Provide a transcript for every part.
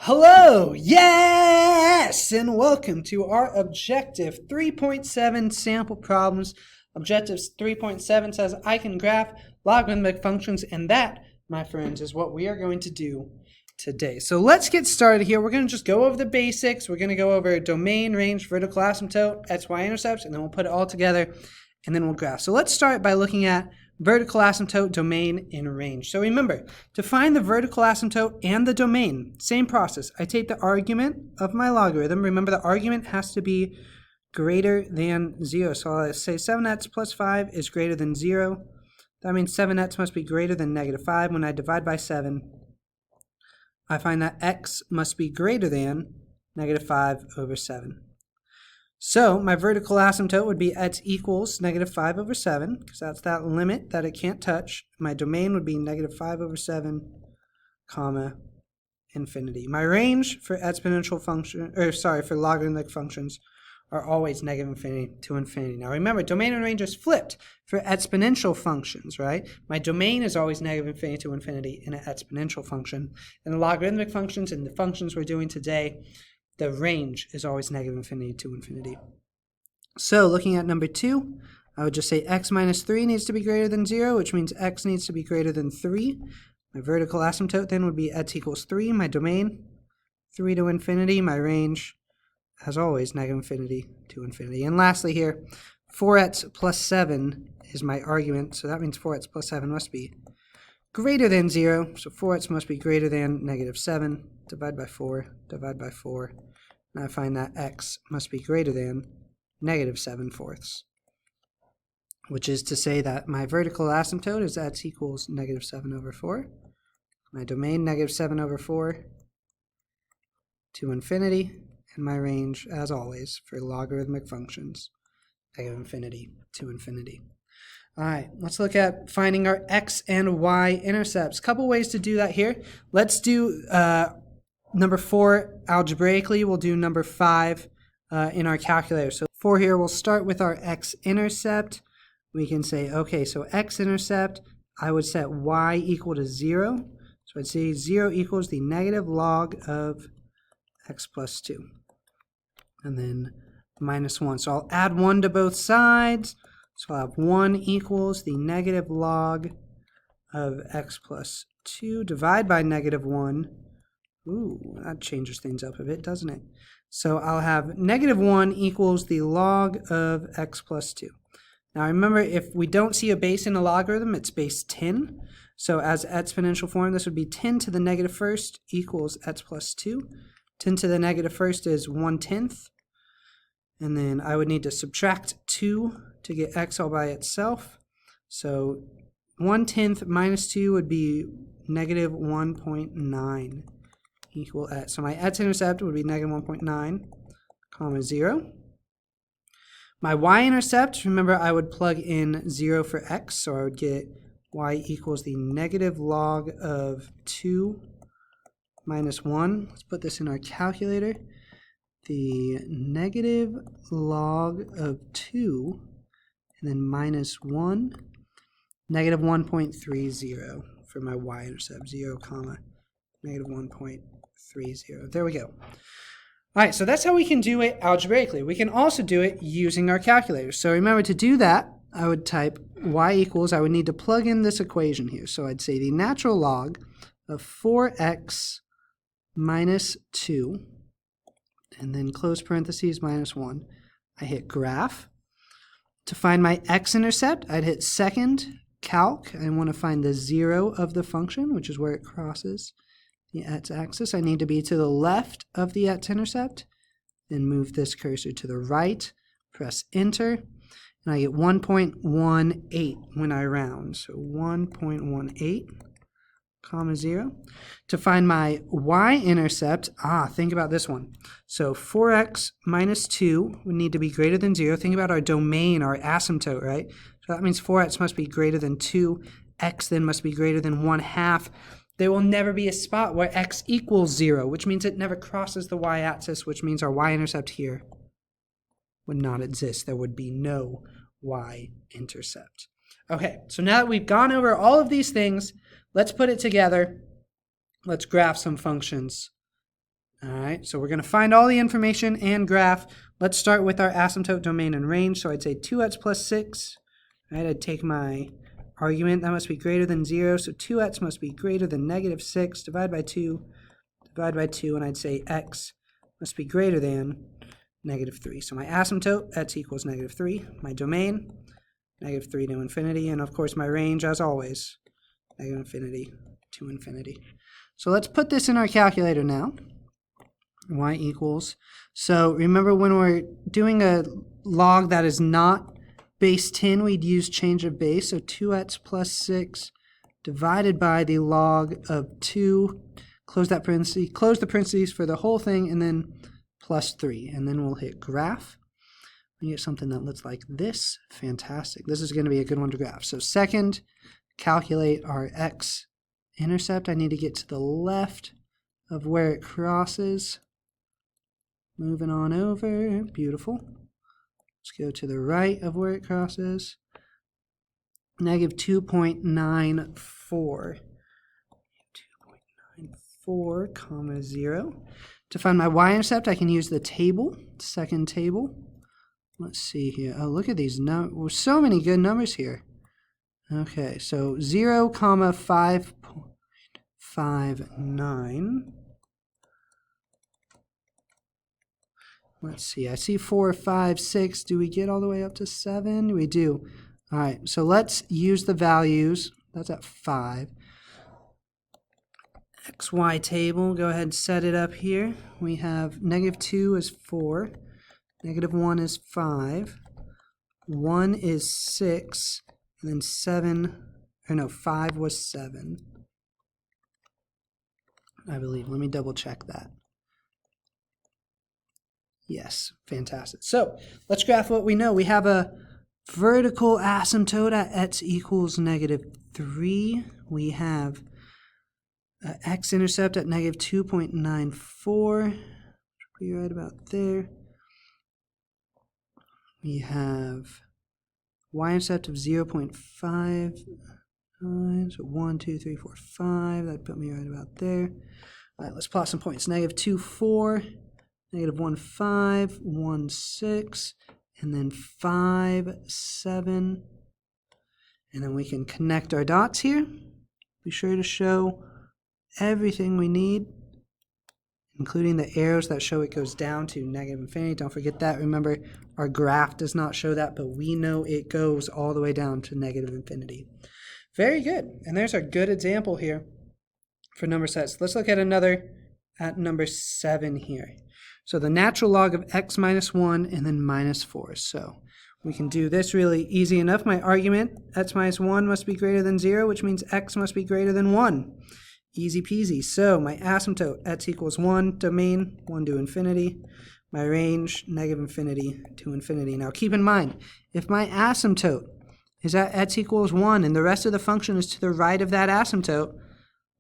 Hello, yes, and welcome to our Objective 3.7 sample problems. Objective 3.7 says I can graph logarithmic functions, and that, my friends, is what we are going to do today. So let's get started here. We're going to just go over the basics. We're going to go over domain, range, vertical asymptote, X, Y-intercepts, and then we'll put it all together, and then we'll graph. So let's start by looking at vertical asymptote, domain, and range. So remember, to find the vertical asymptote and the domain, same process. I take the argument of my logarithm. Remember, the argument has to be greater than 0. So I'll say 7x plus 5 is greater than 0. That means 7x must be greater than negative 5. When I divide by 7, I find that x must be greater than negative 5 over 7. So my vertical asymptote would be x equals negative 5 over 7, because that's that limit that it can't touch. My domain would be negative 5 over 7, comma, infinity. My range for exponential function, for logarithmic functions are always negative infinity to infinity. Now remember, domain and range is flipped for exponential functions, right? My domain is always negative infinity to infinity in an exponential function. And the logarithmic functions and the functions we're doing today, the range is always negative infinity to infinity. So looking at number 2, I would just say x minus 3 needs to be greater than 0, which means x needs to be greater than 3. My vertical asymptote then would be x equals 3. My domain, 3 to infinity. My range, as always, negative infinity to infinity. And lastly here, 4x plus 7 is my argument, so that means 4x plus 7 must be greater than 0. So 4x must be greater than negative 7. Divide by 4, divide by 4. And I find that x must be greater than negative 7/4, which is to say that my vertical asymptote is x equals negative 7 over 4. My domain, negative 7 over 4 to infinity. And my range, as always, for logarithmic functions, negative infinity to infinity. All right, let's look at finding our x and y intercepts. A couple ways to do that here. Let's do number 4 algebraically. We'll do number 5 in our calculator. So for here, we'll start with our x-intercept. We can say, okay, so x-intercept, I would set y equal to 0. So I'd say 0 equals the negative log of x plus 2. And then minus 1. So I'll add 1 to both sides. So I'll have 1 equals the negative log of x plus 2. Divide by negative 1. Ooh, that changes things up a bit, doesn't it? So I'll have negative 1 equals the log of x plus 2. Now remember, if we don't see a base in a logarithm, it's base 10. So as exponential form, this would be 10 to the negative first equals x plus 2. 10 to the negative first is 1/10. And then I would need to subtract 2 to get x all by itself. So 1/10 minus 2 would be negative 1.9 equal x. So my x-intercept would be negative 1.9, comma 0. My y-intercept, remember I would plug in 0 for x, so I would get y equals the negative log of 2 minus 1. Let's put this in our calculator. The negative log of 2 and then minus 1, negative 1.30 for my y-intercept, 0, comma, negative 1.30. There we go. All right, so that's how we can do it algebraically. We can also do it using our calculator. So remember, to do that, I would type y equals, I would need to plug in this equation here. So I'd say the natural log of 4x minus 2, and then close parentheses, minus 1. I hit graph. To find my x-intercept, I'd hit second calc. I want to find the 0 of the function, which is where it crosses the x-axis. I need to be to the left of the x-intercept. Then move this cursor to the right. Press enter. And I get 1.18 when I round. So 1.18. comma 0. To find my y-intercept, think about this one. So 4x minus 2 would need to be greater than 0. Think about our domain, our asymptote, right? So that means 4x must be greater than 2. X then must be greater than 1/2. There will never be a spot where x equals 0, which means it never crosses the y-axis, which means our y-intercept here would not exist. There would be no y-intercept. Okay, so now that we've gone over all of these things, let's put it together. Let's graph some functions All right, so we're going to find all the information and graph. Let's start with our asymptote, domain, and range. So I'd say 2x plus 6. Right, I'd take my argument. That must be greater than 0. So 2x must be greater than negative 6. Divide by 2. Divide by 2. And I'd say x must be greater than negative 3. So my asymptote, x equals negative 3. My domain, negative 3 to infinity. And of course my range, as always, negative infinity to infinity. So let's put this in our calculator now. Y equals. So remember when we're doing a log that is not base 10, we'd use change of base. So 2x plus 6 divided by the log of 2. Close that parenthesis. Close the parentheses for the whole thing, and then plus 3. And then we'll hit graph. We get something that looks like this. Fantastic. This is going to be a good one to graph. So second, calculate our X-intercept. I need to get to the left of where it crosses. Moving on over. Beautiful. Let's go to the right of where it crosses. Negative 2.94. 2.94, comma 0. To find my y-intercept, I can use the table, second table. Let's see here. Oh, look at these numbers. So many good numbers here. Okay, so 0, comma 5.59. Let's see. I see 4, 5, 6. Do we get all the way up to 7? We do. All right, so let's use the values. That's at 5. XY table, go ahead and set it up here. We have negative 2 is 4. Negative 1 is 5. 1 is 6. And then 5 was 7. I believe. Let me double check that. Yes, fantastic. So let's graph what we know. We have a vertical asymptote at x equals negative 3. We have X-intercept at negative 2.94. Be right about there. We have y-intercept of 0.5. So 1, 2, 3, 4, 5. That put me right about there. All right, let's plot some points. Negative 2, 4. Negative 1, 5, 1, 6, and then 5, 7. And then we can connect our dots here. Be sure to show everything we need, including the arrows that show it goes down to negative infinity. Don't forget that. Remember, our graph does not show that, but we know it goes all the way down to negative infinity. Very good. And there's our good example here for number sets. Let's look at another at number 7 here. So the natural log of x minus 1 and then minus 4. So we can do this really easy enough. My argument, x minus 1 must be greater than 0, which means x must be greater than 1. Easy peasy. So my asymptote, x equals 1, domain, 1 to infinity. My range, negative infinity to infinity. Now keep in mind, if my asymptote is at x equals 1 and the rest of the function is to the right of that asymptote,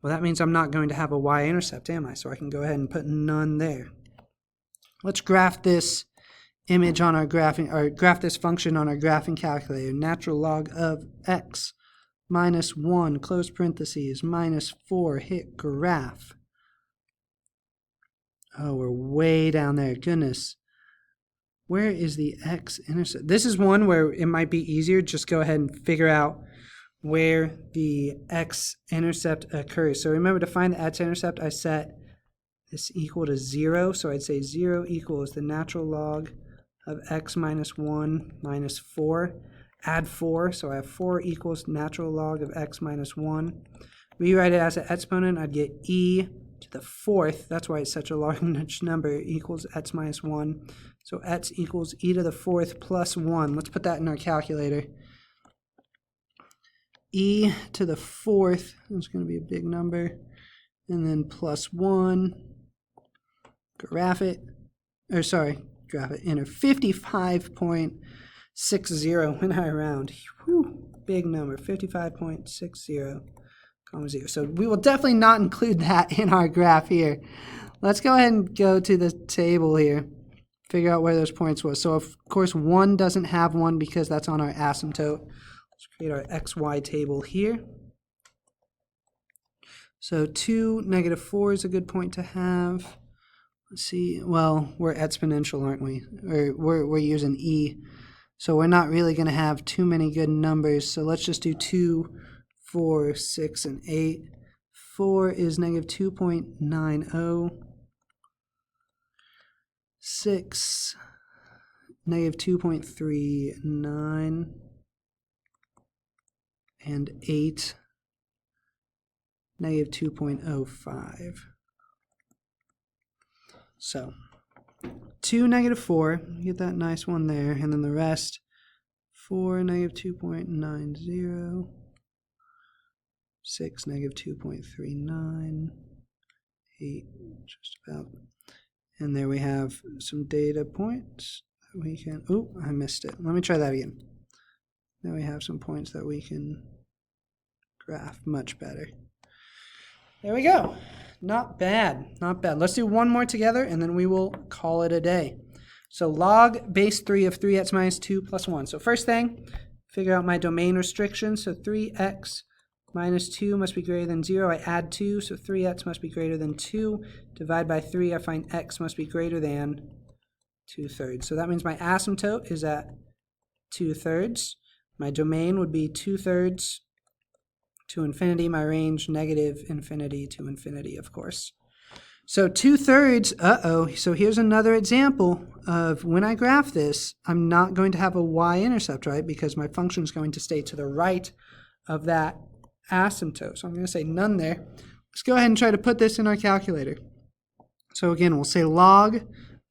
well, that means I'm not going to have a y-intercept, am I? So I can go ahead and put none there. Let's graph this image on our graphing, or graph this function on our graphing calculator. Natural log of x minus 1, close parentheses, minus 4, hit graph. Oh, we're way down there. Goodness. Where is the x-intercept? This is one where it might be easier. Just go ahead and figure out where the x-intercept occurs. So remember, to find the x-intercept, I set this equal to 0. So I'd say 0 equals the natural log of x minus 1 minus 4. Add 4, so I have 4 equals natural log of x minus 1. Rewrite it as an exponent, I'd get e to the 4th. That's why it's such a large number, equals x minus 1. So x equals e to the 4th plus 1. Let's put that in our calculator. E to the 4th, that's going to be a big number. And then plus 1. Graph it. Graph it. Enter 55.60 when I round. Whew, big number, 55.60, comma 0. So we will definitely not include that in our graph here. Let's go ahead and go to the table here. Figure out where those points was. So of course 1 doesn't have 1 because that's on our asymptote. Let's create our XY table here. So 2, negative 4 is a good point to have. Let's see, well, we're exponential, aren't we? Or we're using e, so we're not really going to have too many good numbers. So let's just do 2, 4, 6, and 8. 4 is negative 2.90. 6, negative 2.39. And 8, negative 2.05. So 2, negative 4, you get that nice one there, and then the rest, 4, negative 2.90, 6, negative 2.39, 8, just about. And there we have some data points that we can, oh, I missed it. Let me try that again. Now we have some points that we can graph much better. There we go. Not bad, not bad. Let's do one more together and then we will call it a day. So log base 3 of 3x minus 2 plus 1. So first thing, figure out my domain restriction. So 3x minus 2 must be greater than 0. I add 2, so 3x must be greater than 2. Divide by 3, I find x must be greater than 2/3. So that means my asymptote is at 2/3. My domain would be 2/3 to infinity. My range, negative infinity to infinity, of course. So 2/3, so here's another example of when I graph this, I'm not going to have a y-intercept, right? Because my function is going to stay to the right of that asymptote. So I'm going to say none there. Let's go ahead and try to put this in our calculator. So again, we'll say log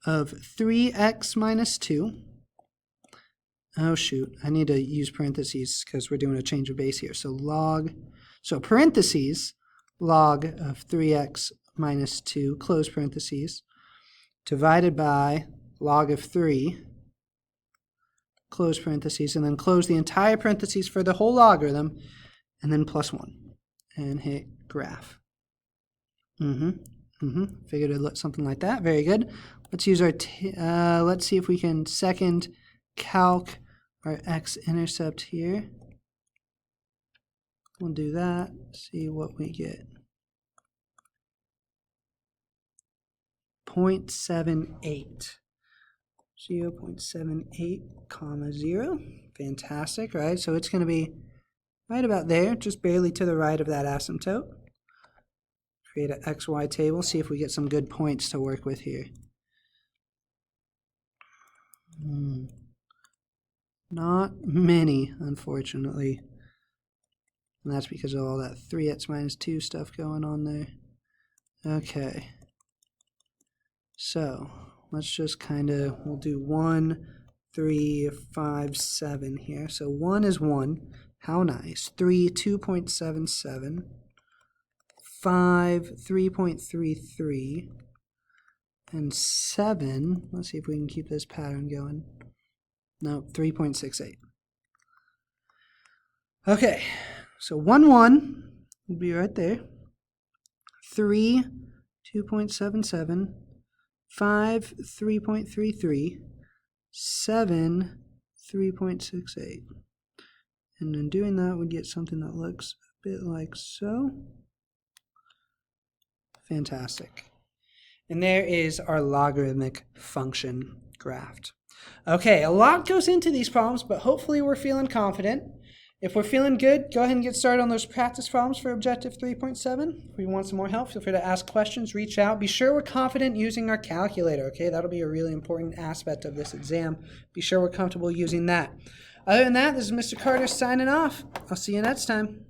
of 3x minus 2. Oh shoot, I need to use parentheses because we're doing a change of base here. So parentheses, log of 3x minus 2, close parentheses, divided by log of 3, close parentheses, and then close the entire parentheses for the whole logarithm, and then plus 1, and hit graph. Figured it'd look something like that. Very good. Let's use our, let's see if we can second calc our X-intercept here. We'll do that, see what we get. 0.78. 0.78 comma 0. Fantastic, right? So it's going to be right about there, just barely to the right of that asymptote. Create an XY table, see if we get some good points to work with here. Not many, unfortunately. And that's because of all that 3x minus 2 stuff going on there. Okay. So, let's just we'll do 1, 3, 5, 7 here. So 1 is 1. How nice. 3, 2.77. 5, 3.33. And 7, let's see if we can keep this pattern going. No, 3.68. Okay, so 1, 1 would be right there. 3, 2.77. 5, 3.33. 7, 3.68. And in doing that, we get something that looks a bit like so. Fantastic. And there is our logarithmic function graphed. Okay, a lot goes into these problems, but hopefully we're feeling confident. If we're feeling good, go ahead and get started on those practice problems for Objective 3.7. If we want some more help, feel free to ask questions, reach out. Be sure we're confident using our calculator, okay? That'll be a really important aspect of this exam. Be sure we're comfortable using that. Other than that, this is Mr. Carter signing off. I'll see you next time.